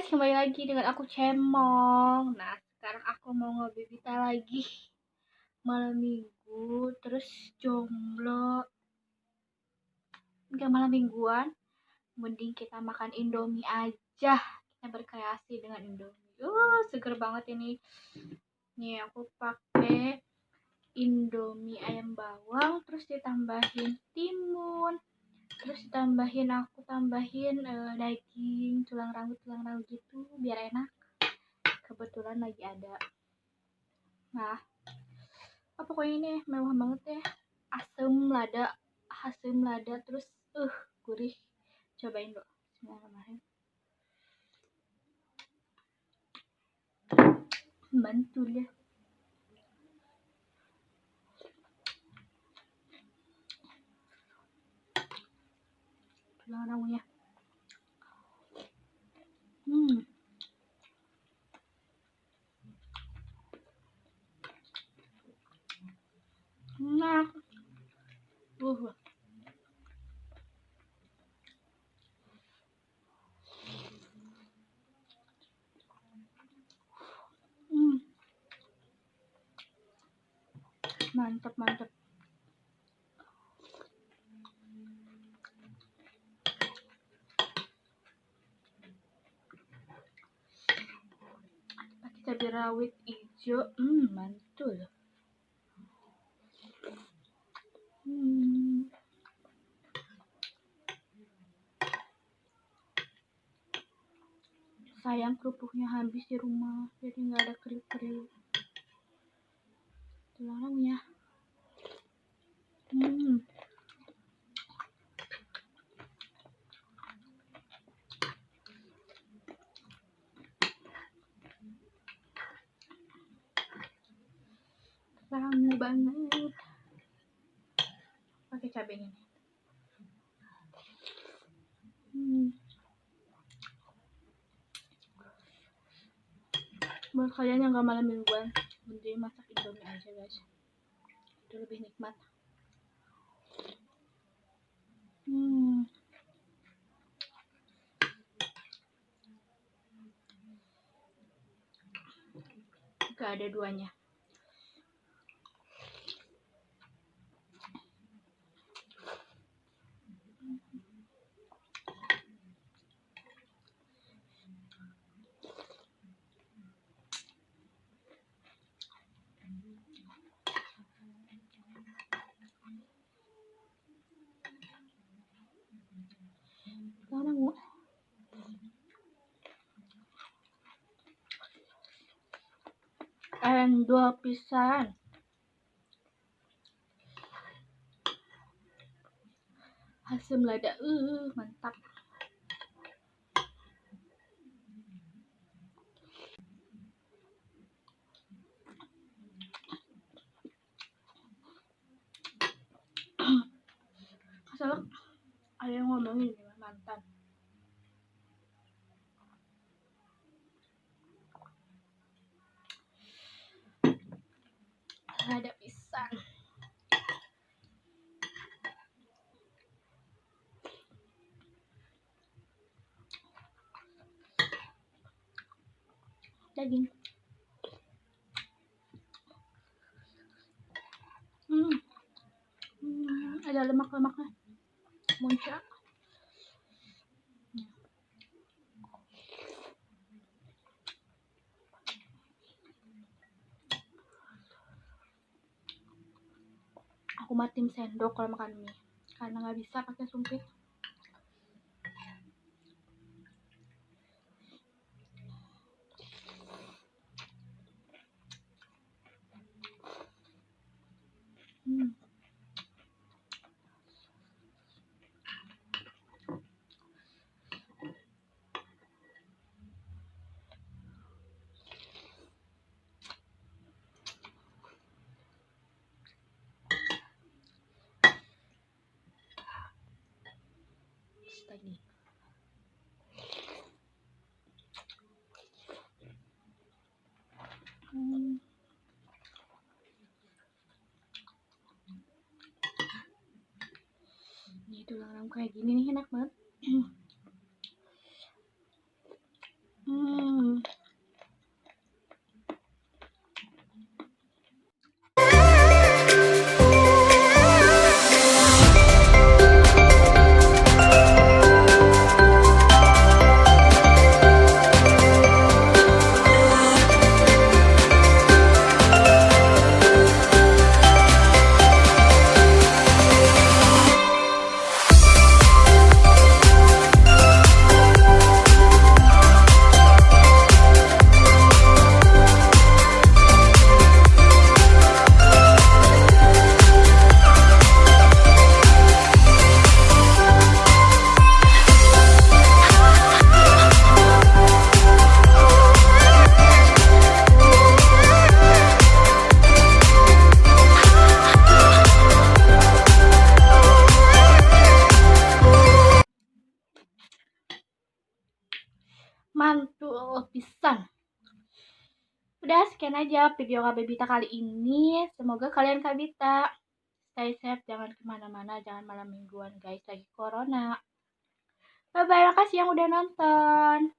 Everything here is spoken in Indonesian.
guys, kembali lagi dengan aku Cemong. Nah, sekarang aku mau nge-bibita lagi malam minggu, terus jomblo. Enggak malam mingguan, mending kita makan Indomie aja. Kita berkreasi dengan Indomie. Seger banget ini. Nih, aku pakai Indomie ayam bawang, terus ditambahin timun. Terus aku tambahin daging, tulang rambut gitu biar enak. Kebetulan lagi ada. Nah, pokoknya ini mewah banget ya. Asam lada terus gurih. Cobain dulu. Bismillahirrahmanirrahim. Mantul ya. Tulang rambutnya. Enak. Mantap. Pakai cabai rawit hijau. Mantul. Sayang kerupuknya habis di rumah, jadi nggak ada kriuk-kriuk. Tulang rambutnya. Rangu banget. Pakai cabenya nih. Buat kalian yang gak malam mingguan, mending masak Indomie aja guys. Itu lebih nikmat. Gak ada duanya. Endol pisan. Asam lada, mantap. Asal ada yang ngomongin dengan mantan. Ada pisang. Daging. Ada lemak-lemaknya. Muncak. Aku matiin sendok kalau makan mie, karena nggak bisa pakai sumpit. Tadi. Ini tulang rambut kayak gini nih enak banget. Hmm. Mantul pisan. Udah sekian aja video Kak Bebita kali ini. Semoga kalian Kak Bita stay safe, jangan kemana-mana, jangan malam mingguan guys, lagi corona. Bye bye, makasih yang udah nonton.